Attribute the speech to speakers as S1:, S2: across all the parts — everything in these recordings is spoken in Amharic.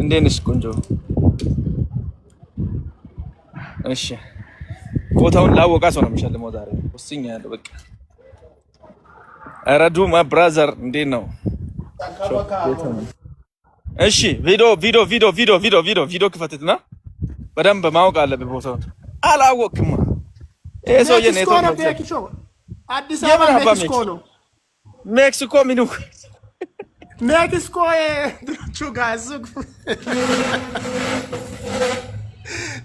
S1: እንዴት ነሽ ቆንጆ? እሺ ቦታውን ላወቃ ሰው ነው የሚሸልመው ዛሬ ወስኛለሁ። በቃ አረዱ ማ ብራዘር እንዴት ነው? እሺ ቪዲዮ ክፈትትና በደንብ ማወቅ አለብህ ቦታውን። አላወቅም ይሄ ሰውዬ ነው የተወሰነ
S2: አዲስ አበባ ሜክሲኮ ነው።
S1: ሜክሲኮ ምኑ
S2: ሜክሲኮ ድሮቹ ጋዝ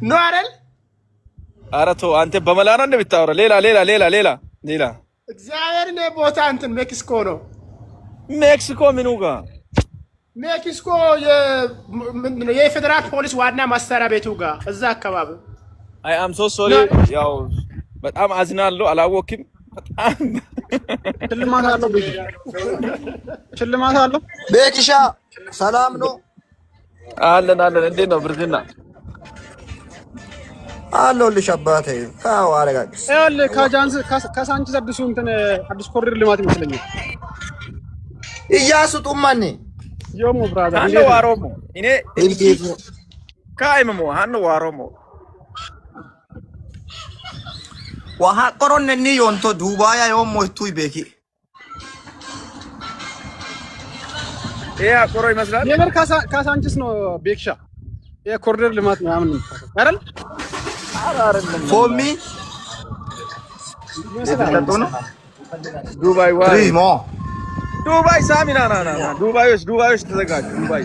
S2: ነው አይደል?
S1: ኧረ ተው አንተ በመላ ነው እንደምታወራ። ሌላ
S2: እግዚአብሔር ነው ቦታ እንትን ሜክሲኮ ነው።
S1: ሜክሲኮ ምኑ ጋር?
S2: ሜክሲኮ የፌደራል ፖሊስ ዋና ማስተሪያ ቤቱ ጋር እዛ አካባቢ።
S1: አይ አም ሶ ሶሪ ያው በጣም አዝናለሁ። አላወቅም። በጣም
S3: ሽልማት አለው።
S4: ቤኪሻ ሰላም ነው?
S1: አለን እንዴት ነው ብርድና?
S4: አለሁልሽ አባቴ። ታው አረጋግስ
S3: ይኸውልህ ከሳንቺስ አዲስ ኮሪደር ልማት ይመስለኛል።
S4: እያሱ ጡማኔ
S3: ዮሞ ብራዘር
S1: አንተ ዋሮሞ እኔ ካይመሞ አንተ ዋሮሞ
S4: ዋሃ ቆሮነኒ ዮንቶ ዱባያ ዮሞ እቱይ ቤኪ
S1: ያ ቆሮ ይመስላል።
S3: የምር ካሳንቺስ ነው ቤክሻ የኮሪደር ልማት ምናምን አይደል?
S4: ፎሚ
S1: ዱባይ ዋይ
S4: ሪሞ
S1: ዱባይ ሳሚና ዱባዮች ተዘጋጁ። ዱባይ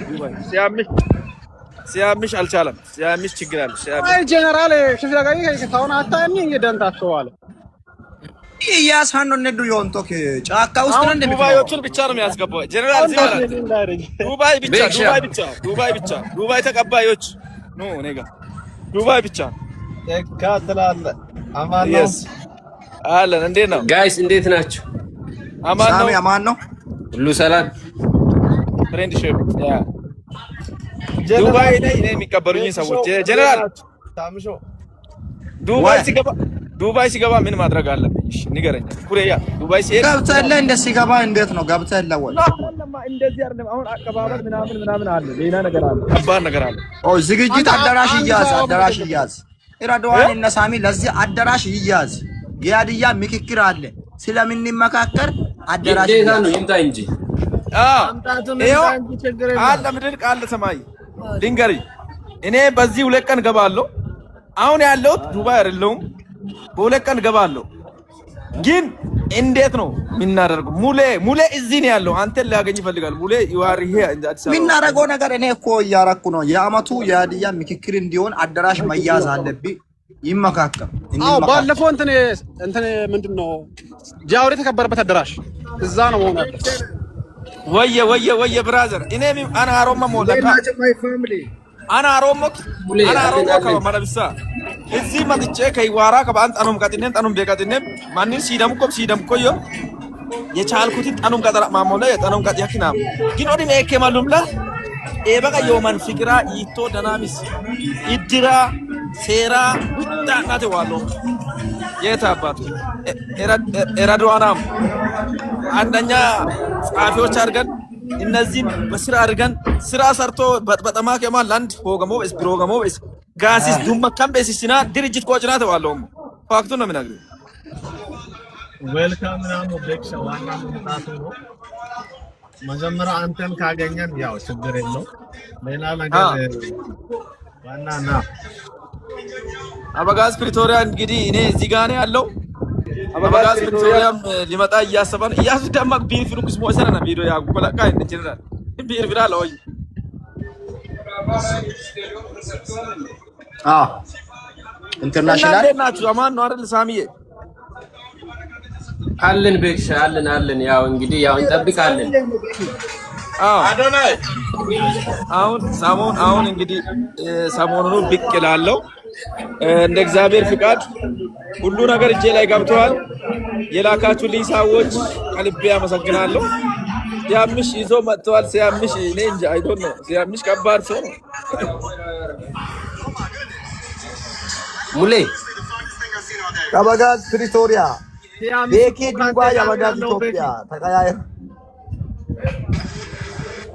S1: ሲያምሽ አልቻለም። ሲያምሽ ችግር አለ።
S3: አይ ጀነራል ሽፍራጋይ ከታውና አታኒ እንደንታከዋለ
S4: እያሳን ነው ነዱ ዮንቶ ጫካ ውስጥ ነው እንደሚፈው
S1: ዱባዮችን ብቻ ነው የሚያስገባው ጀነራል ዚማላ ዱባይ ተቀባዮች ኖ ኔጋ ዱባይ ብቻ
S5: ተካትላለ። አማን ነው
S1: አለን። እንዴት ነው
S6: ጋይስ? እንዴት ናችሁ?
S4: አማን ነው
S6: ሁሉ ሰላም።
S1: ፍሬንድሺፕ ያ ዱባይ ላይ የሚቀበሉኝ ሰዎች ጀነራል
S5: ታምሾ
S1: ዱባይ ሲገባ ምን ማድረግ አለብኝ? እሺ ንገረኝ። ኩሬያ ዱባይ ሲሄድ
S4: ገብተህ እንደ ሲገባ እንዴት ነው ገብተህ ለወል
S1: እንደዚህ አይደለም። አሁን አቀባበል ምናምን አለ፣ ሌላ ነገር አለ፣ ከባድ ነገር አለ።
S4: ዝግጅት አዳራሽ ይያዝ ኢራዶዋን እና ሳሚ ለዚህ አዳራሽ ይያዝ። የሀዲያ ምክክር አለ ስለምንመካከር አዳራሽ
S6: ነው ይምጣ እንጂ
S1: አለ ምድር ቃል ሰማይ ድንገሪ እኔ በዚህ 2 ቀን ገባለሁ። አሁን ያለሁት ዱባይ አይደለሁም። በ2 ቀን ገባለሁ። ግን እንዴት ነው ምናደርገው? ሙሌ እዚህ ነው ያለው። አንተን ሊያገኝ ይፈልጋል። ሙሌ ይዋርሄ አዲስ አበባ
S4: ምናደርገው ነገር እኔ እኮ እያረኩ ነው። የአመቱ የሀዲያ ምክክር እንዲሆን አዳራሽ መያዝ አለብኝ። ይመካከር
S3: ባለፈው እንትን ምንድነው ጃውሪ የተከበረበት አዳራሽ እዛ ነው ሆነ።
S1: ወየ ብራዘር እኔ አና አሮማ ሞለካ አና አሮሞ ከመረብሳ እዚህ መጥቼ ከይዋራ ከባንት አኑም ቀጥነን ቤቀጥነን ማንን ሲደምኮ ዮ የቻልኩት ጠኑም ቀጠራ ማሞለ የጠኑም ቀጥ ያክና ግን ወዲን ኤከማሉምላ ኤበቃ የማን ፍቅራ ይቶ ደናሚስ ይድራ ሴራ ውጣናተ ዋሎ የታባቱ ኤራዶዋናም አንደኛ ጻፊዎች አድርገን እነዚህን በስራ አድርገን ስራ ሰርቶ በጣማ ከማል አንድ ፕሮግራሞ ጋሲስ ዱመካም በሲስና ድርጅት ቆጭና ተዋለው ፋክቱ ነው ምናግሩ
S5: ዌልካም ናሙ ቤክሻ ዋና መምጣቱ ነው። መጀመሪያ አንተን ካገኘን ያው ችግር የለው። ሌላ ነገር ዋናና
S1: አበጋዝ ፕሪቶሪያ እንግዲህ እኔ እዚህ ጋር ነው ያለው። አበጋዝ ፕሪቶሪያም ሊመጣ እያሰበን ደማቅ ቢር ፍሩክስ ሞሰና ቪዲዮ ያጉ በላቃ እንችላለን ቢር ቪራል ወይ
S4: ኢንተርናሽናል
S1: ናችሁ አማን ነው አይደል? ሳሚዬ
S6: አለን ቤክሻ አለን። ያው እንግዲህ ያው እንጠብቃለን።
S1: አዶናይ አሁን እንግዲህ ሰሞኑን ብቅ እላለሁ እንደ እግዚአብሔር ፍቃድ። ሁሉ ነገር እጄ ላይ ገብቷል። የላካችሁልኝ ሰዎች ከልቤ አመሰግናለሁ። ሲያምሽ ይዞ መጥቷል። ሲያምሽ እኔ እንጃ አይዶን ነው። ሲያምሽ ከባድ ሰው ነው።
S6: ሙሌ
S4: አበጋዝ ፕሪቶሪያ ቤኪ ዱባይ አበጋዝ ኢትዮጵያ ተቀያየር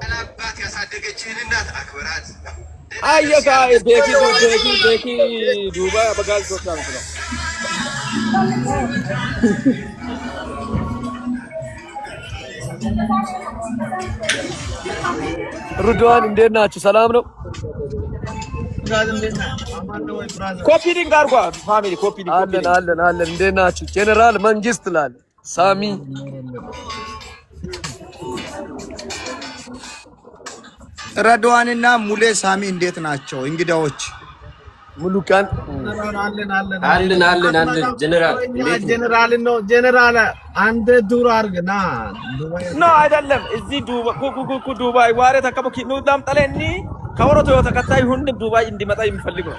S7: አላባት ያሳደገችህን እናት አክብራት።
S1: አየካ ቤኪ ዱባይ አበጋዝ ሶካን ነው
S7: ሩድዋን እንዴት ናችሁ? ሰላም ነው?
S1: ኮፒ ሊንክ አድርጓ ፋሚሊ ኮፒ ሊንክ
S7: አለን እንዴት ናችሁ? ጄኔራል መንግስት ላል ሳሚ
S4: ረድዋንና ሙሌ ሳሚ እንዴት ናቸው? እንግዳዎች
S7: ሙሉ ቀን
S6: አለን ጀነራል
S5: ጀነራል ነው ጀነራል አንተ ዱር አርግና
S1: ነው አይደለም እዚህ ዱባይ ዋሬ ተከበ ኪኑዳም ጠለኒ ከወሮቶ ተከታይ ሁንድ ዱባይ እንዲመጣ የሚፈልገው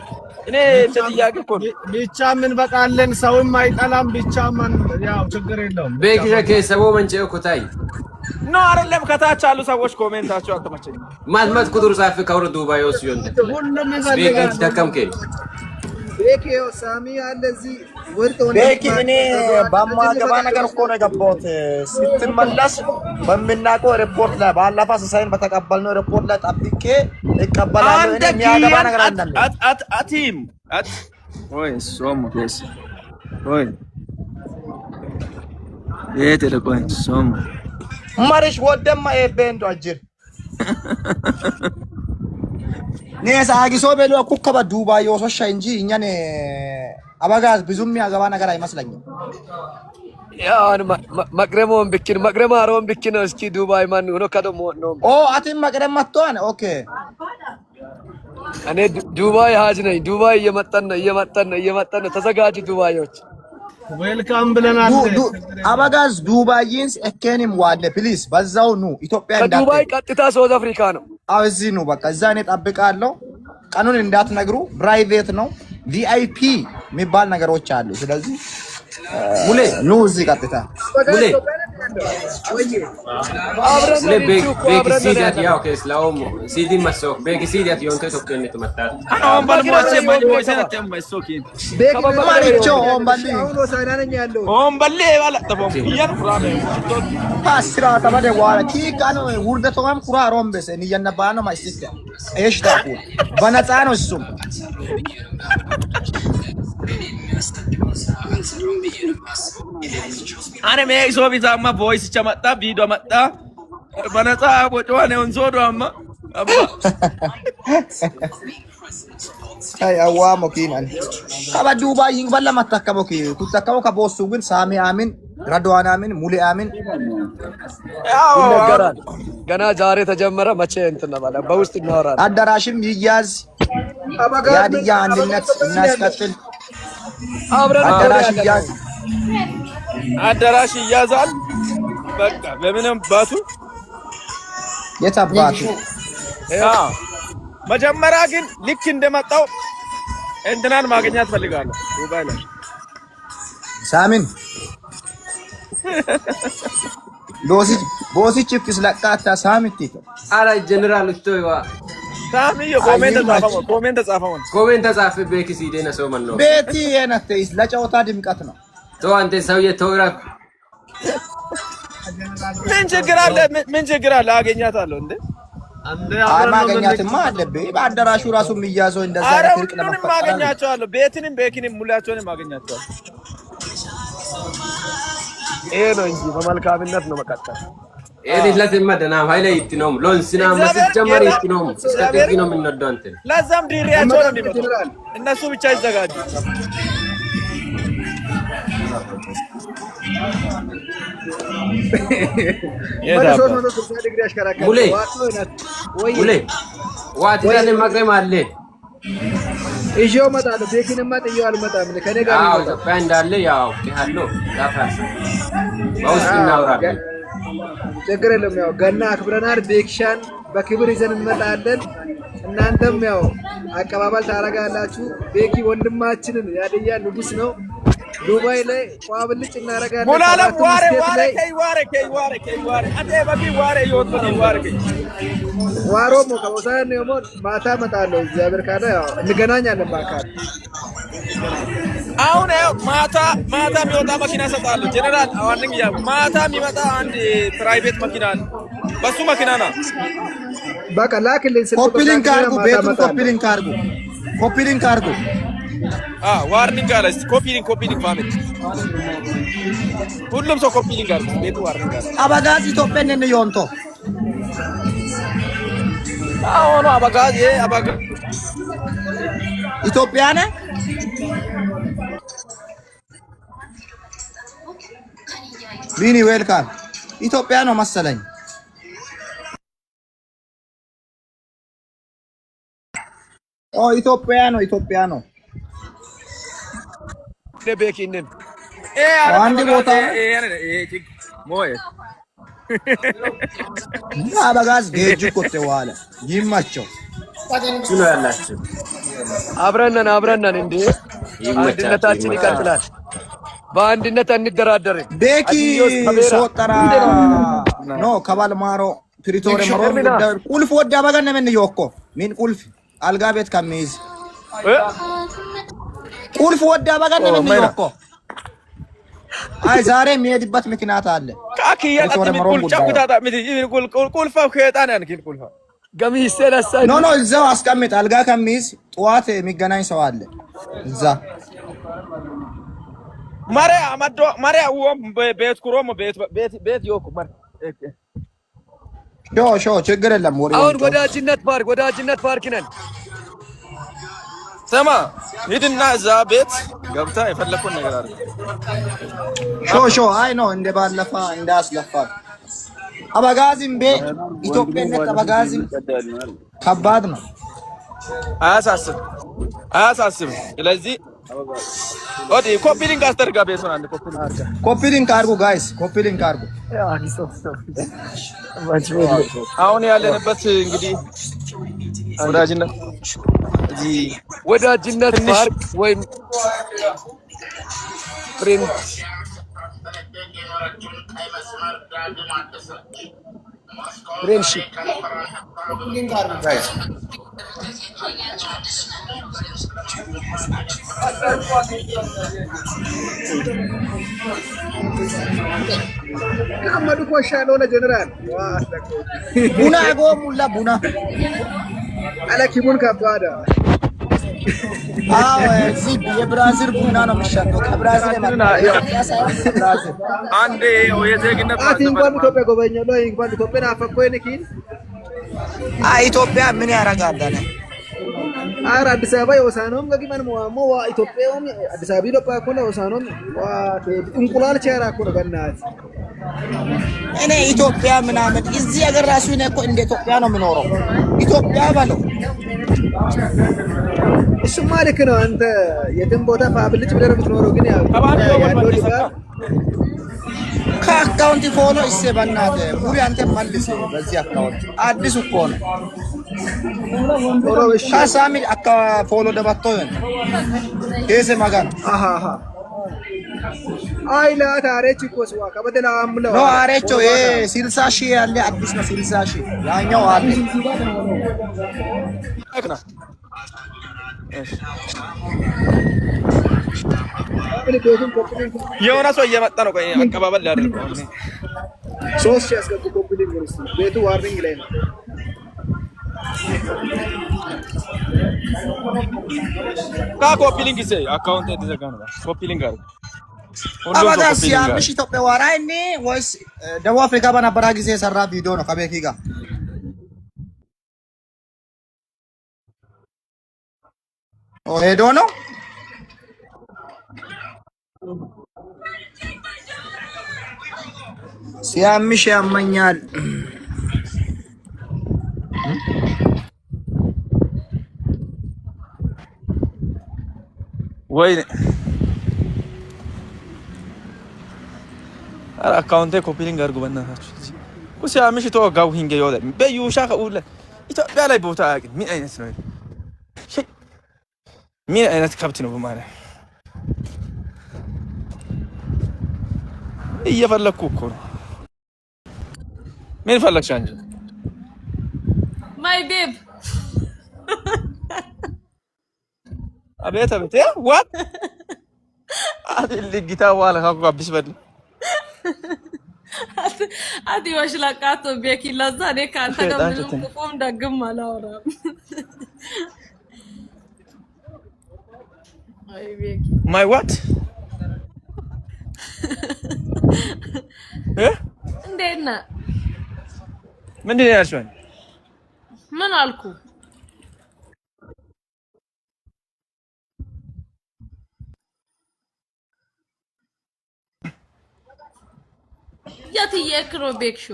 S1: እኔ እንደጥያቄ እኮ
S5: ብቻ ምን በቃለን ሰውም አይጠላም ብቻ ማን ያው ችግር የለውም
S6: ቤኪ ከሰቦ መንጨው ኮታይ
S1: ነው አይደለም ከታች ያሉ ሰዎች ኮሜንታቸው አልተመቸኝ
S6: ማልማት ቁጥር ጻፍ ከወሮ ዱባይ ወስዮን
S5: ሁሉም
S6: ቤኪ ተከምከ
S8: ቤኪ ሳሚ አለ እዚህ ወርጥ ሆነ
S4: ቤኪ እኔ በማገባ ነገር እኮ ነው የገባሁት ስትመለስ በሚናቀው ሪፖርት ላይ ባለፈ ሳይን በተቀበልነው ሪፖርት ላይ ጠብቄ እቀበላለሁ እኔ የሚያገባ ነገር አይደለም
S1: አቲም ወይ ሶም ኬስ ወይ የተለቆኝ ሶም
S4: ማርሽ ወደማ ኤቤንዶ አጅር ነሳ አጊሶ በሉ ኩከባ ዱባይ ወሶሻ እንጂ እኛን አባጋዝ ብዙም ያገባ ነገር አይመስለኝም
S7: ያን መቅረሞን ብኪን እስኪ ዱባይ ማን ሆኖ ከደሞ ነው
S4: ኦ አቲም መቅረም መጥቷን ኦኬ
S7: እኔ ዱባይ ሀጅ ነኝ ዱባይ እየመጣን ነው ተዘጋጁ ዱባዮች
S5: ዌልካም ብለናል
S4: አባጋዝ ዱባይንስ እከንም ዋለ ፕሊዝ በዛው ኑ ኢትዮጵያ እንዳት
S7: ከዱባይ ቀጥታ ሳውዝ አፍሪካ ነው
S4: አው እዚህ ነው በቃ እዛ እኔ ጠብቃለሁ ቀኑን እንዳትነግሩ ፕራይቬት ነው ቪአይፒ የሚባል ነገሮች አሉ ስለዚህ ሙሌ ኑ እዚህ ቀጥታ
S6: ሙሌ ቤኪ ሲዳት ያው ከስላውም ሲዲ ማሶክ ቤኪ ሲዳት የሆንተ ተከነት መጣት
S1: አሁን ባልሞቼ ባልሞቼ ተመሶኪ
S8: ቤኪ
S4: ማሪቾ ኦምባሊ
S8: አሁን ወሳናነኝ ያለው
S1: ኦምባሊ ባላጠፈው ይያን ቁራኔ
S4: ታስራ ተባደ ዋላ ኪካኖ ውርደቶም ቁራ ሮምበስ እንየነባኖ ማይስተ እሽታኩ በነፃ ነው እሱም
S1: አኔ ሜክሶ ቢዛማ ቮይስ ቸመጣ ቪዲዮ መጣ በነፃ ቦጫዋን ወንሶዶ አማ አባ
S4: አይ አዋ ሞኪናን ካባ ዱባይ ይንበላ ማታከቦኪ ኩታከቦ ከቦሱ ግን ሳሚ አሚን ረድዋን አሚን ሙሌ አሚን
S7: ይነገራል ገና ዛሬ ተጀመረ መቼ እንትን ነው ማለት በውስጥ እናወራለን
S4: አዳራሽም ይያዝ ያድያ አንድነት እናስቀጥል
S7: አብረን
S1: አዳራሽ ይያዛል በቃ በምንም ባቱ
S4: የታባቱ
S1: መጀመሪያ ግን ልክ እንደመጣው እንትናን ማግኘት ፈልጋለሁ ዱባይ ላይ
S4: ሳሚን ቦሲ ቺፕስ ለቃታ ሳሚቲ
S6: አላ ጀነራል ቶይዋ
S1: ሳሚ ኮሜንት ጻፈው ቤኪ ሲዴና ሰው ማን ነው
S4: ቤቲ የነተይስ ለጨዋታ ድምቀት ነው
S6: ተው አንተ ሰውዬ ተውራፍ
S1: ምን ችግር አለ አገኛታለሁ እንዴ
S4: ማገኛትማ አለብኝ በአዳራሹ ራሱ የሚያዘው እንደዛ አይነት ትርቅ ለመፈጠር
S1: ማገኛቸዋለሁ ቤትንም ቤኪንም ሙላቸውንም ማገኛቸዋለሁ
S7: ይሄ ነው እንጂ በመልካምነት ነው መቀጠል
S6: ኤዲት ለተማ ደና ኃይለ ይትኖም ሎንስና መስጀመር ይትኖም ስታደግ ነው የምንወደው አንተ
S1: ለዛም ድሪያቸው ነው የሚመጣው እነሱ ብቻ ይዘጋጁ
S6: ሙሌ ዋት ያለ ማግረም አለ
S8: እሺው መጣለ ቤኪንማ ጥየው አልመጣም ከኔ ጋር ነው
S6: ኢትዮጵያ እንዳለ ያው ያለው ዳፋስ ባውስ እናወራለን
S8: ችግር የለም ያው ገና አክብረናል ቤክሻን በክብር ይዘን እንመጣለን እናንተም ያው አቀባበል ታረጋላችሁ ቤኪ ወንድማችንን ያደያ ንጉስ ነው ዱባይ ላይ ቋብልጭ እናረጋለን
S1: ሞላላ ዋሬ አቴ በቢ ዋሬ ይወጣ ዋሬ
S8: ዋሮሞ ከወሳን ነው ማታ መጣለው እግዚአብሔር ካለ ያው እንገናኛለን ባካል
S1: አሁን ማታ የሚወጣ መኪና ሰጣለሁ ጀነራል አዋንኝ ያ ማታ የሚመጣ አንድ ፕራይቬት መኪና በሱ መኪና ነው
S8: በቃ ላክልኝ ስልክ
S4: ኮፒ ሊንክ አድርጉ፣ ቤቱን ኮፒ ሊንክ አድርጉ፣ ኮፒ ሊንክ አድርጉ።
S1: ዋርኒንግ አለ። እስቲ ኮፒ ሊንክ ፋሚሊ ሁሉም ሰው ኮፒ ሊንክ አድርጉ። ቤቱ ዋርኒንግ አለ።
S4: አበጋዝ ኢትዮጵያ ነን ዮንቶ
S1: አሁን አበጋዝ
S4: ኢትዮጵያ ነህ ቢኒ ዌልካም። ኢትዮጵያ ነው መሰለኝ። ኢትዮጵያ ነው።
S7: ቤኪንን
S4: አንድ ቦታ
S1: ሞይ
S4: አበጋዝ ጌጁ ኮቴ ዋለ ይማቸው
S6: ስለ ያላችሁ
S7: አብረን እንዴ አንድነታችን ይቀጥላል። በአንድነት እንደራደርን።
S4: ቤኪ ሶጠራ ኖ ከባልማሮ ፕሪቶሪ መሮር ቁልፍ ወዳ በገነ ምን ይወኮ ምን ቁልፍ አልጋ ቤት ከሚይዝ ቁልፍ ወዳ በገነ ምን ይወኮ አይ ዛሬ የሚሄድበት ምክንያት አለ።
S1: ካኪያ ቁልፍ ከጣን ያንኪል ቁልፍ
S7: ገሚስ ለሳይ
S4: ኖ እዛው አስቀምጥ። አልጋ ከሚይዝ ጠዋት የሚገናኝ ሰው አለ እዛ ማሪያ ቤት ኩሮም ቤት ዮኩ ሾ ችግር የለም።
S7: አሁን ወዳጅነት ፓርክ ነን።
S1: ስማ ሂድና እዛ ቤት ገብታ የፈለኩን ነገር አለ።
S4: ሾ አይ ነው እንደ ባለፋ እንዳስለፋ አበጋዝም ኢትዮጵያነት አበጋዝም ከባድ ነው። አያሳስብ። ስለዚህ ኦዲ ኮፒ ሊንክ አስተርጋ ቤቱን አንድ ኮፒ ሊንክ አድርጉ ጋይስ፣ ኮፒ ሊንክ አድርጉ። አሁን ያለንበት እንግዲህ
S7: ወዳጅነት ፓርክ ወይም ፍሬንድ ፍሬንድሺፕ
S8: ከመዱ ኮሻሎ ለጀነራል
S4: ቡና ጎሙላ ቡና
S8: አለኪሙን ከባዳ
S4: እዚህ የብራዚል ቡና ነው የሚሻለው። ከብራዚል ብራዚል
S1: አንዴ የዜግነት
S8: እንኳን ኢትዮጵያ ጎበኘው ነው እንኳን ኢትዮጵያ አፈቆይ ነኪን
S4: ኢትዮጵያ ምን ያረጋል?
S8: አረ አዲስ አበባ የወሳኖም ገጊማን ሞ ኢትዮጵያውም አዲስ አበባ ኢትዮጵያ ኮነ ወሳኖም እንቁላል ቻራ ኮነ በእናት
S4: እኔ ኢትዮጵያ ምናምን እዚህ ሀገር ራሱ እኔ እኮ እንደ ኢትዮጵያ ነው የምኖረው። ኢትዮጵያ ባለው
S8: እሱማ ልክ ነው። አንተ የትም ቦታ ፋብልጭ ብለህ ነው የምትኖረው። ግን ያው
S4: ከአካውንት ፎሎ ይሰበናት ሙሪ አንተ መልስ። በዚህ አካውንት አዲስ እኮ ነው ካሳሚ አካ ፎሎ ደባቶ ከሰ ማጋን
S8: አይላ ታሬች እኮ ስዋ ከበደላ አምለው
S4: ነው አሬቾ 60 ሺህ ያለ አዲስ ነው 60 ሺህ ያኛው አዲስ አክና
S1: የሆነ ሰው እየመጣ ነው። ቆይ አቀባበል ላድርገው።
S8: 3 ያስገቡ ኮምፕሊት ነው። ቤቱ ዋርኒንግ ላይ ነው።
S1: ኮፒ ሊንክ ይዘ አካውንት የተዘጋ ነው። ኮፒ ሊንክ አድርግ።
S4: አባዳስ ያምሽ ኢትዮጵያ ዋራይኒ ወይስ ደቡብ አፍሪካ በነበረ ጊዜ የሰራ ቪዲዮ ነው ከቤኪ ጋር ሄዶ ነው። ሲያምሽ ያመኛል።
S1: ወይ አካውንቴ ኮፒ ሊንክ አድርጉ በእናታችሁ። ሲያምሽ ተወጋው ሂንገ ይወለ በዩሻ ከኡለ ኢትዮጵያ ላይ ቦታ ያቅም ምን አይነት ነው? ምን አይነት ከብት ነው ማለት እየፈለኩ እኮ ነው። ምን ፈለግሽ አንቺ?
S9: ማይ ቤብ
S1: አቤት ዋት አትልጊታ ዋላ ካኩ አብስ በል
S9: አዲ ወሽላቃቶ ቤኪ ለዛ እኔ ካንተ ጋር ምንም ቁም ደግም አላወራም። አይ ቤኪ
S1: My what?
S9: እንዴት ነህ?
S1: ምንድን ነው ያልሽው?
S9: ምን አልኩ? የትየክ ነው ቤክሹ?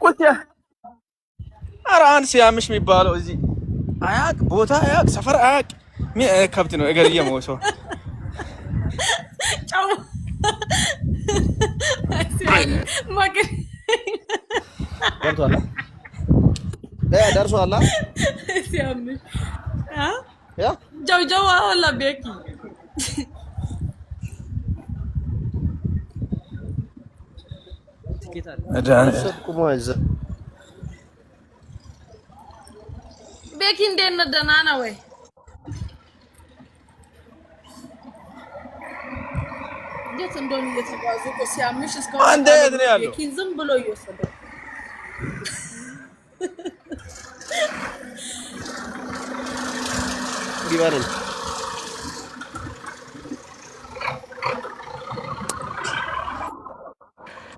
S1: ቁጥያ ኧረ አንድ ሲያምሽ የሚባለው እዚህ አያቅ ቦታ አያቅ ሰፈር አያቅ ከብት ነው እገር እየሞሰው
S9: ጫው ማገር
S4: ደርሷል
S9: ሲያምሽ
S4: ያ
S9: ጃው ወላ ቤኪ ቤኪ እንዴት ነህ? ደህና ነህ ወይ? የት እንደሆነ እየተጓዙ እኮ ሲያምሽ እስካሁን
S1: አንተ የት ነው ያለው?
S9: ቤኪ ዝም ብሎ እየወሰደ
S4: ዲባረን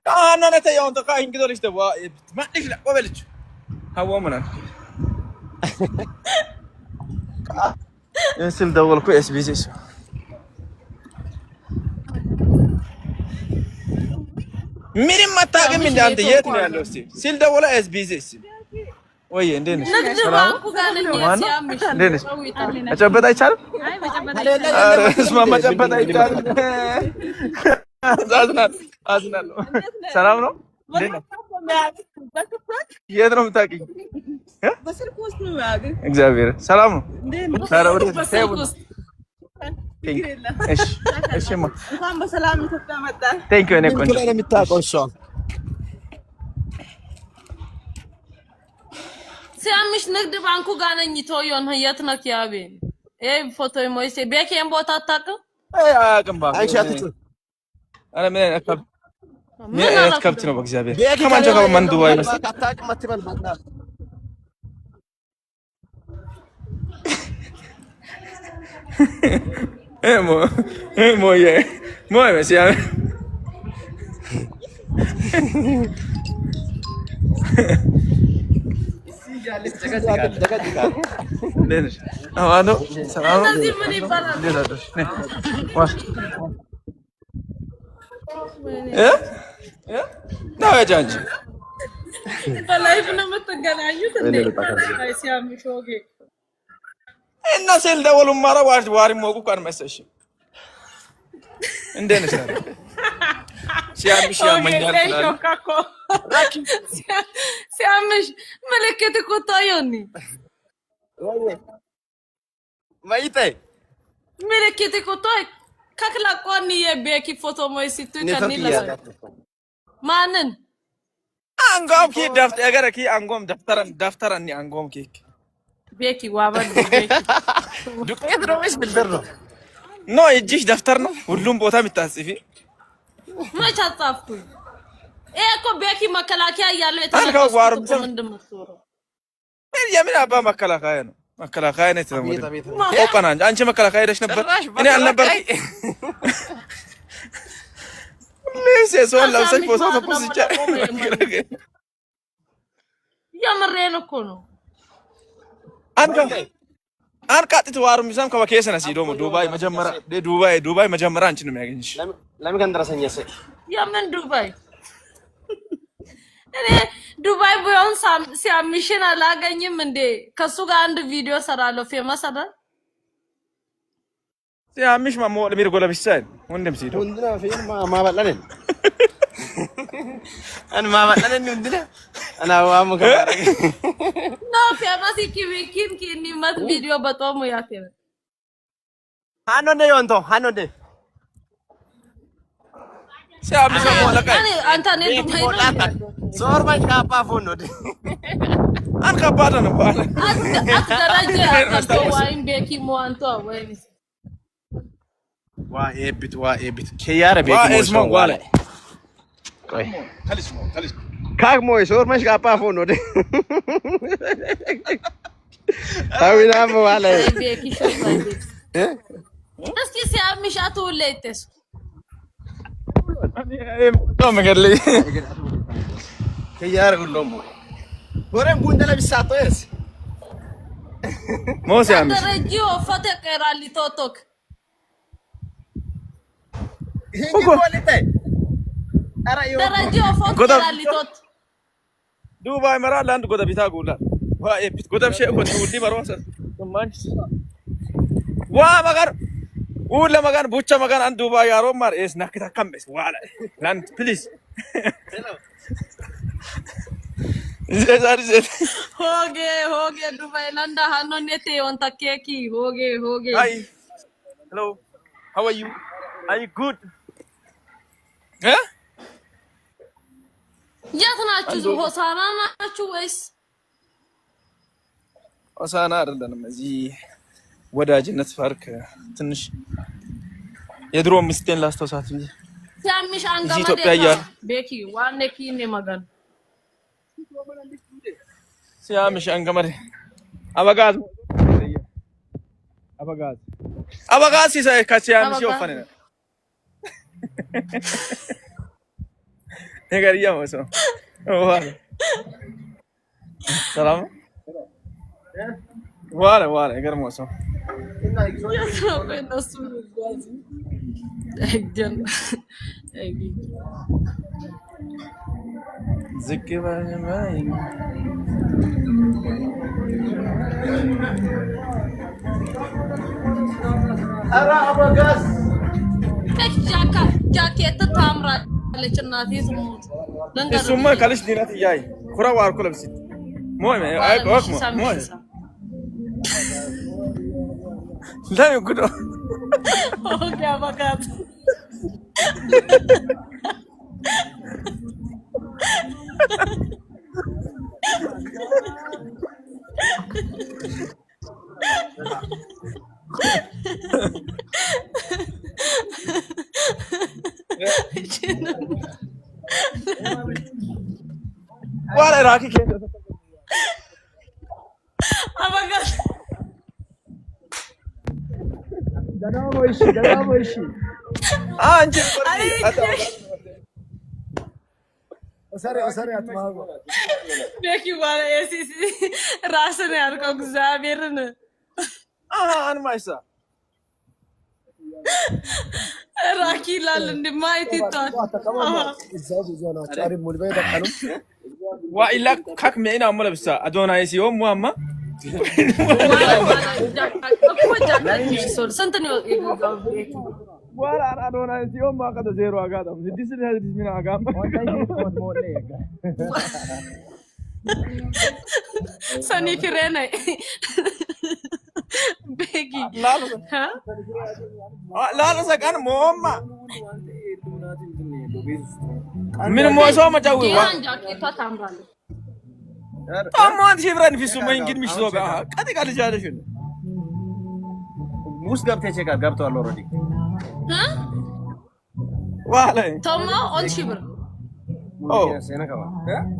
S1: أنا نتيجة أنت قاعد كذا ليش تبغى ما ليش لا قبلش هوا منا ينسل دول كويس بيزيس مين ما تاقي من عند ياتني على لوستي سيل دول إس بيزيس وين دينش سلام دينش أجابت أي شال اسمع ما أجابت أي شال أزنال سلام نو يدرو متاكي بس الكوس نو ياغي እግዚአብሔር ሰላም ነው ታረውት ተይቡስ እሺ እሺ ማ እንኳን በሰላም ተመጣ ቴንክ ዩ እኔ ቆንጆ
S4: ነው የምታውቀው እሷ
S9: ሲያምሽ ንግድ ባንኩ ጋር ነኝ ቶዮን የት ነህ ያቤን ፎቶ ሞይሴ ቤኬን ቦታ አታውቅም
S1: አያውቅም ባንኩ
S4: አንቺ አትጩ
S1: أنا من كابتن أبو إكزابير كمان جاكم من دبي بس
S4: كاتاك ما تبان بدنا
S1: مو بس يعني ليش أنا سلام ነው ያጃንጂ
S9: በላይፍ ነው የምትገናኙት እንዴ? አይ ሲያምሽ ኦኬ
S1: እና ሴል ደወሉ ማራ ዋሪ ሞቁ ቀን መሰሽ እንዴ ነሽ ሲያምሽ ያመኛል
S9: ሲያምሽ ምልክት እኮ ታየውኒ
S4: ማይቴ
S9: ምልክት እኮ ታይ ከክላቋኒ የቤኪ ፎቶ ሞይ ሲቱ ከኒላ ማንን
S1: አንጎም ኪ ደፍተር ያገረኪ አንጎም ደፍተራኒ አንጎም ኪ
S9: ቤኪ ዋባል ቤኪ
S4: ዱቄት ነው ወይስ ብልደር ነው?
S1: ኖ እጅሽ ደፍተር ነው ሁሉም ቦታ የምታጽፊ
S9: መች አጻፍኩኝ? እኮ ቤኪ መከላከያ ያለው የተነሳው እንደምትወራው
S1: የምን አባ መከላከያ ነው መከላከያ ነው ተመደ ኦፓና አንቺ መከላከያ ሄደሽ ነበር እኔ አልነበርኩም ለሴ ሶል ለሰይ ፎቶ ተፖስቻ
S9: የምሬን እኮ ነው አንቃጥት ዋሩ ሚዛም ከበከሰና ሲዶሞ ዱባይ መጀመሪያ አንቺ ነው የሚያገኝሽ
S4: ለምን ከንደረሰኛሰ
S9: የምን ዱባይ እኔ ዱባይ ቢሆን ሲያምሽን አላገኝም እንዴ ከሱ ጋር አንድ ቪዲዮ ሰራለሁ ፌመስ አይደል
S1: ሲያምሽ ማሞ ለሚር ጎለብሳን ወንደም ሲዶ
S4: ወንድና ፌም ማባላለን አን ማባላለን ወንድና አና ዋሙ ከማረግ
S9: ኖ ፌመስ ኪም ኪኒ ማት ቪዲዮ በጣም ያከረ
S4: ሃኖንደ ዮንቶ ሃኖንደ
S1: ሲያምሽ ማሞ ለካ
S9: አንተ ነህ ዱባይ
S4: ዞር ባይ ካፓፉ ነው
S1: አንካባዳ ነው ባለ
S9: አትደረጀ አትወይም ቤኪ ሞንቶ ወይስ
S4: ዋ ኤቢት ከያረ ቤኪ ሞንቶ
S3: ካክ ሞይ ሶር መሽ ካፓፎ ነው ደ ታዊና ማለ
S9: ቤኪ ሾፋይ እስኪ ሲያምሽ አትወለይተስ
S1: ነው መገለይ
S3: ከያር ሁሉም ወረን ጉንደለ ቢሳቶስ
S1: ሞሲያም
S9: ደረጂዮ ፈተቀራሊ ቶቶክ
S3: ይሄን ቆለተ አራ ዮ
S9: ደረጂዮ ፈተቀራሊ ቶት
S1: ዱባይ መራ ላንድ ጎዳ ቢታ ጉላ ዋ ኤፒት ጎዳ ሸ ኮኒ ውዲ በሮሰ ማንስ ዋ መጋር ውለ መጋን ቡቻ መጋን አንድ ዱባይ ያሮ ማር ኤስ ናክታ ካምበስ ዋላ ላንድ ፕሊዝ
S9: hoge Dubai landa hanno nete on takeki hoge
S1: hi hello how are you good eh
S9: የት ናችሁ ሆሳና ናችሁ ወይስ
S1: ሆሳና አይደለም እዚህ ወዳጅነት ፓርክ ትንሽ የድሮ ሚስቴን ላስተውሳት ብዬ
S9: ሲያምሽ አንገመደ
S1: ኢትዮጵያ ያር
S9: ቤኪ ዋኔ ኪኔ መጋን
S1: ሲያምሽ አንገመደ አበጋዝ ሲሳይ ከሲያምሽ ወፈነ ነገርያ ወሰው ሰላም ዋላ ገርሞሰው
S9: እነሱ ይጓዙ አይደል
S1: ዝቅ ባይ
S4: አራ አበጋዝ
S9: ጃኬት ታምራለች እናቴ ስሙት
S1: እሱማ ካልሽ ዲናት ያይ ኩራ ዋርኩ ለብሲት ሞይ አይቆክ ሞይ لا يقولوا
S9: يا بقات
S1: ولا راكي كده
S9: بقات
S8: دلام وشي
S1: انت
S8: أسرع أتماغو
S9: بيكي وانا يسيسي راسنا ياركو غزابيرن
S1: انا ما يسا
S9: راكي لال ما يتيطات
S1: والا كاك مينا مو لبسا ادونا يسيو مو اما ولا انا دونا يوم ما قد زيرو اقادم ديس هذا من اقام
S9: سني فرينا بيجي
S1: لا سكان موما من موسو ما جاوي
S9: جاكيتا تامرالو
S1: طمان شبران في سومين قد مش زوبا قد قال جالش
S5: ሙስ ገብተህ ቼክ ገብቷል ኦሬዲ
S1: ዋለ
S9: ተማ ኦን ሽብር
S5: ሰነከባ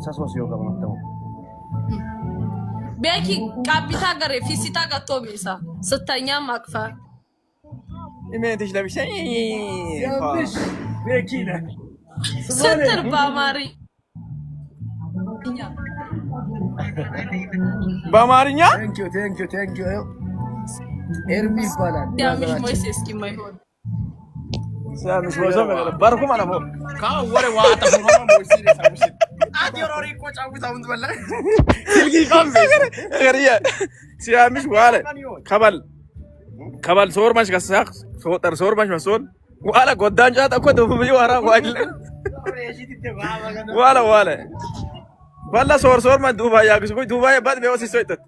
S5: ሳሶሲዮ ከመጣው
S9: ቤኪ ካፒታ ገሬ ፊሲታ ጋቶ ቢሳ ስተኛ ማቅፋ
S1: ኢሜንትሽ ለብሰኝ ቤኪ ነህ
S9: ስትር
S1: በአማርኛ
S8: ቴንክ ዩ ኤርሚ ይባላል
S9: ያምሽ ሞይሴስ ኪማይሆን
S1: ሲያምሽ ወዘው ባርኩ ማለት ነው
S3: ካወረ ዋታ ሆኖ ሞይሲ ለሳምሽ አዲሮሪ ቆጫውታው እንትበላ
S1: ስልጊ ካም ገሪያ ሲያምሽ ዋለ ከባል ሶርማሽ ከሳክ ሶጠር ሶርማሽ መስል ዋላ ጎዳንጫ ተኮ ደቡብ ይዋራ ዋለ ባላ ሶር ማ ዱባይ ያግስ ቆይ ዱባይ ባድ በወሲ ሶይተት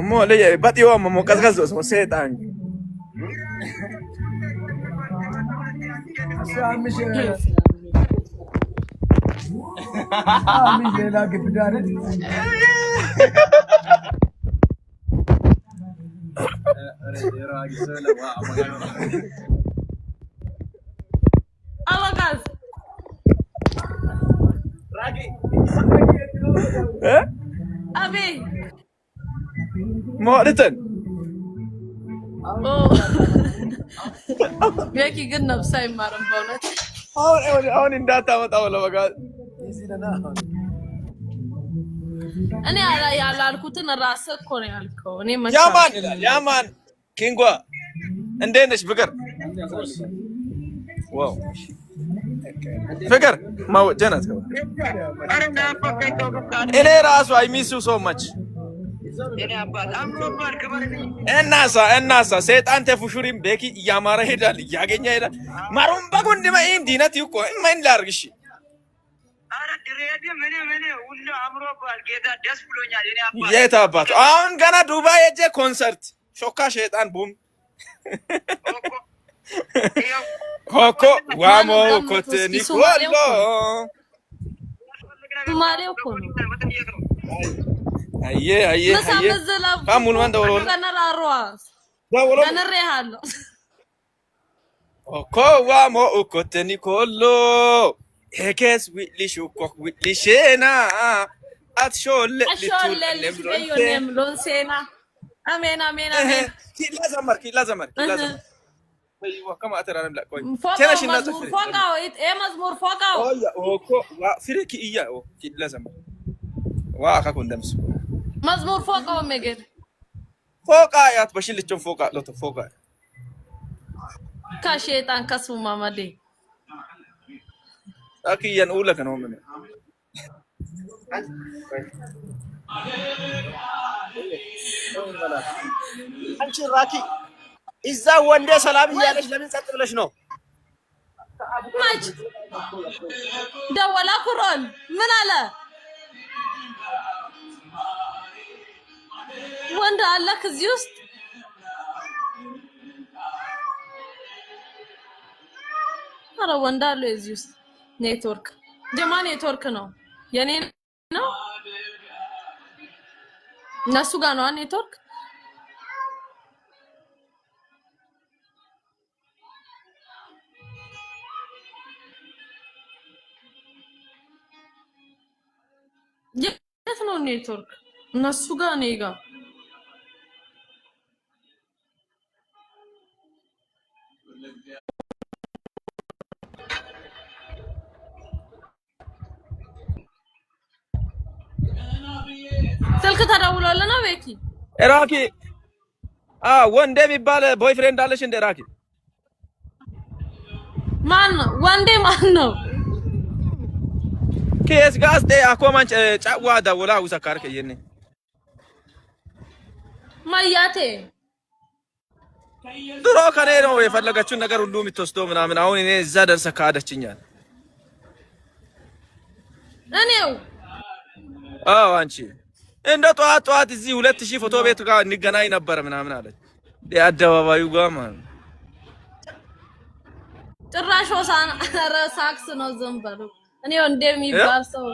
S1: ሞ ለየ ባዲዮ ሞ ቀዝቀዝ ነው ሰይጣን
S8: ሳምሽ ሌላ ግብዳር
S1: مولتن
S9: بيكي قلنا بساي مارن بونت
S1: አሁን እንዳታመጣው ለበጋዝ
S9: እኔ ያላልኩትን ራስህ እኮ ነው ያልከው። እኔ
S1: ያማን ይላል ያማን ኪንጓ እንዴት ነሽ ፍቅር? ዋው ፍቅር ማወጀናት ነው። እኔ ራሱ አይ ሚስ ዩ ሶ ማች እናሳ ሰይጣን ተፉሹሪም ቤኪ እያማረ ሄዳል እያገኘ ሄዳል። ማሩም በጉንድ ማይን ዲነት ይቆ ምን ላርግሽ? አረ ድሬዲ ምን ሁሉ አምሮባል ጌታ ደስ ብሎኛል። እኔ አባ የት አባቱ አሁን ገና ዱባይ ሄጄ ኮንሰርት ሾካ ሸይጣን ቡም ኮኮ ዋሞ ኮትኒ ኮሎ
S9: ማሪው ኮሎ
S1: አየ ካሙን ማን ደውሎ
S9: ከነራሯስ ከነሬሃሎ
S1: ኮኮ ዋሞ ኮትኒ ኮሎ ኤኬስ ዊሊሹ ኮክ ዊሊሽና አትሾለ
S9: ሎንሴና አሜን አሜን አሜን
S1: ኪላ ዘመር ወይ ወከማ አተራንም ላቆይ
S9: ተነሽ እና ፎቃው መዝሙር ፎቃው
S1: ኦኮ ፍሪኪ ኢያ ኪላ ዘመር ዋካ ኮንደምስ
S9: መዝሙር ፎቃው መገድ
S1: ፎቃ ያት በሽልቾን ፎቃ ሎቶ ፎቃ
S9: ከሸይጣን ከሱማ ማዴ
S1: አኪያን ኡለከ ነው ምን አንቺ ራኪ እዛ ወንዴ ሰላም እያለሽ ለምን ጸጥ ብለሽ ነው?
S9: ማች ደወላ ኩሮን ምን አለ? ወንድ አለ ከዚህ ውስጥ አረ ወንድ አለ እዚህ ውስጥ ኔትወርክ ጀማ ኔትወርክ ነው የኔ ነው እነሱ ጋር ነው ኔትወርክ የት ነው ኔትወርክ እነሱ ጋር ነው ይጋ ስልክ ተደውሎልና ቤኪ
S1: ራኪ ወንዴ የሚባል ቦይፍሬንድ አለሽ እንደ ራኪ
S9: ማን ነው ወንዴ ማን ነው
S1: ኬስ ጋስቴ አኮማን ጫዋ ደውላ ውሰካርከ የኔ
S9: ማያቴ
S1: ድሮ ከኔ ነው የፈለገችውን ነገር ሁሉ የምትወስደው ምናምን አሁን እኔ እዛ ደርሰ ካደችኛል
S9: እኔው
S1: አንቺ እንደ ጧት እዚህ 2000 ፎቶ ቤት ጋር እንገናኝ ነበር ምናምን አለች የአደባባዩ ጋር ማለት
S9: ጭራሽ ወሳና ሳክስ ነው ዘንበሩ እኔ እንደሚባል ሰው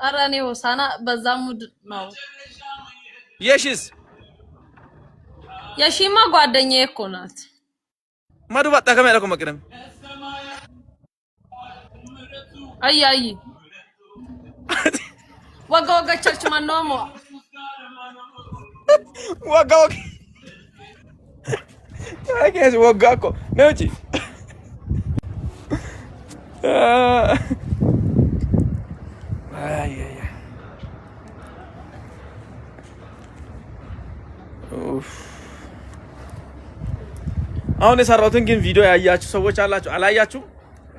S9: አራኔ ወሳና በዛ ሙድ ነው የሺማ ጓደኛዬ እኮ ናት
S1: ማዱ ባጣ ከመለኮ መቅደም
S9: አይ ወጋ ቸርች ማን ነው
S1: ወጋ አይገስ ወጋ እኮ ነው እንጂ አሁን የሰራሁትን ግን ቪዲዮ ያያችሁ ሰዎች አላችሁ አላያችሁ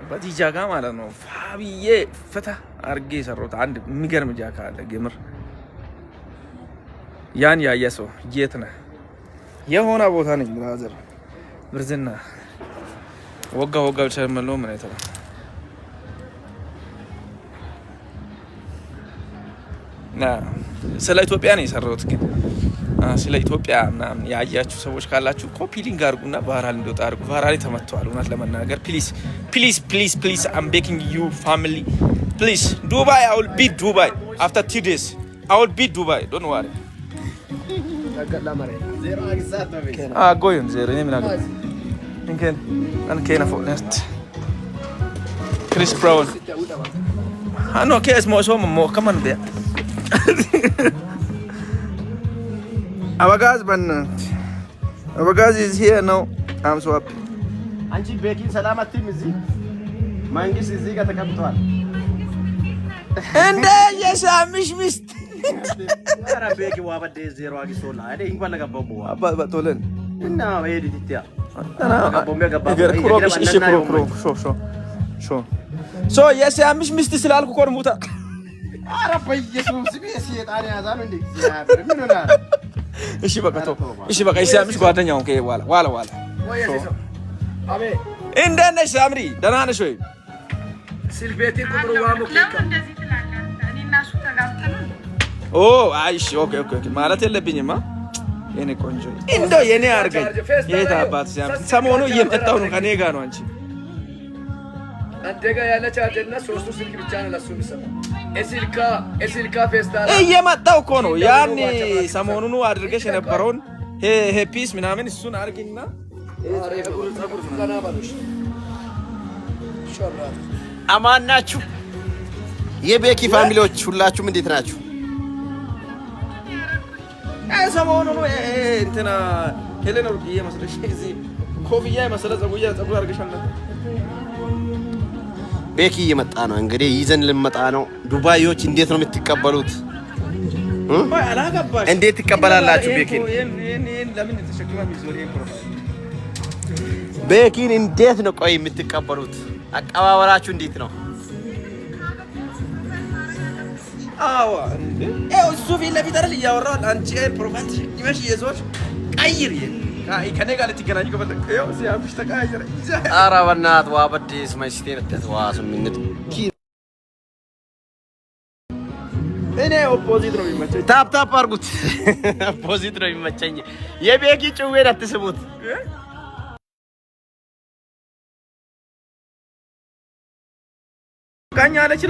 S1: በቲጃ ጋር ማለት ነው ፋቢዬ ፈታ አርጌ የሰራሁት አንድ የሚገርም ጃካ አለ ግምር ያን ያየ ሰው የት ነህ የሆነ ቦታ ነኝ ብራዘር ብርዝና ወጋ ቸርመሎ ምን አይተው ስለ ኢትዮጵያ ነው የሰራሁት ግን ስለ ኢትዮጵያ ምናምን ያያችሁ ሰዎች ካላችሁ ኮፒ ሊንክ አድርጉና ቫይራል እንዲወጣ አድርጉ ቫይራል ተመቷል እውነት ለመናገር ፕሊዝ I'm begging you family please Dubai I will beat Dubai after 2 days I will beat Dubai don't worry goyun zero ne mina inken an kena for next Chris Brown no case mo so mo come on there አበጋዝ በእናትህ አበጋዝ is here now. I'm so happy.
S2: አንቺ ቤኪን ሰላም አትይም። እዚህ መንግስት እዚህ ጋር ተቀምጧል።
S1: እንደ የሳምሽ ሚስት
S2: ኧረ ቤኪ ዋበደ ዜሮ አጊሶላ አይደ እንኳን ለገባው
S1: አባ በቶለን
S2: እና ወይዲቲያ
S1: ሶ የሳምሽ ሚስት ስላልኩ እኮ ነው ሙታ።
S2: ኧረ በኢየሱስ ሴጣን ያዛን እንዴ እግዚአብሔር ምን ሆነ?
S1: እሺ በቃ ተው። እሺ በቃ የሳምሽ ጓደኛው ከ ዋላ
S7: አቤት
S1: እንዴት ነሽ ሳምሪ? ደህና ነሽ ወይ?
S7: ሲልቤቲ ቁጥሩ ዋሙ
S1: ኦ አይሽ ኦኬ ማለት የለብኝማ የኔ ቆንጆ እንደው የኔ አርገኝ የት አባት ሲያምር ሰሞኑ እየመጣው ነው ከኔ ጋር ነው። አንቺ
S7: አንተ ጋር ያለ ቻርጀርና ሶስቱ ስልክ ብቻ ነው ለሱ የሚሰማው። ኤሲልካ ፌስታል
S1: እየመጣው እኮ ነው። ያኔ ሰሞኑኑ አድርገሽ የነበረውን ሄፒስ ምናምን እሱን አርግና
S2: አማን ናችሁ የቤኪ ፋሚሊዎች ሁላችሁም እንዴት ናችሁ?
S1: ሰሞኑኑ እንትና ሄሌና ሩቅዬ መስለሽ እዚህ ኮፍያ መሰለ ፀጉር አድርገሻል።
S2: ቤኪ እየመጣ ነው እንግዲህ ይዘን ልንመጣ ነው። ዱባዮች እንዴት ነው የምትቀበሉት? እንዴት ትቀበላላችሁ ቤኪን?
S1: ለምን ተሸክማ ሚዞር
S2: ቤኪን እንዴት ነው ቆይ የምትቀበሉት? አቀባበላችሁ እንዴት ነው?
S1: አዎ እንዴ እሱ ፊት ለፊት አይደል እያወራሁ አንቺ ፕሮፋይል ተሸክመሽ የዞርሽ ቀይር ከኔ ጋር ልትገናኝ ከፈለክ ይኸው ሲያምሽ ተቀያየረ።
S2: ኧረ በእናትህ ዋ በዲስ ማይስቴር ተዋሱ ምንት
S1: እኔ ኦፖዚት ነው የሚመቸኝ።
S2: ታፕ አድርጉት። ኦፖዚት ነው የሚመቸኝ። የቤኪ ጭዌን አትስሙት።
S1: ጋኛ አለች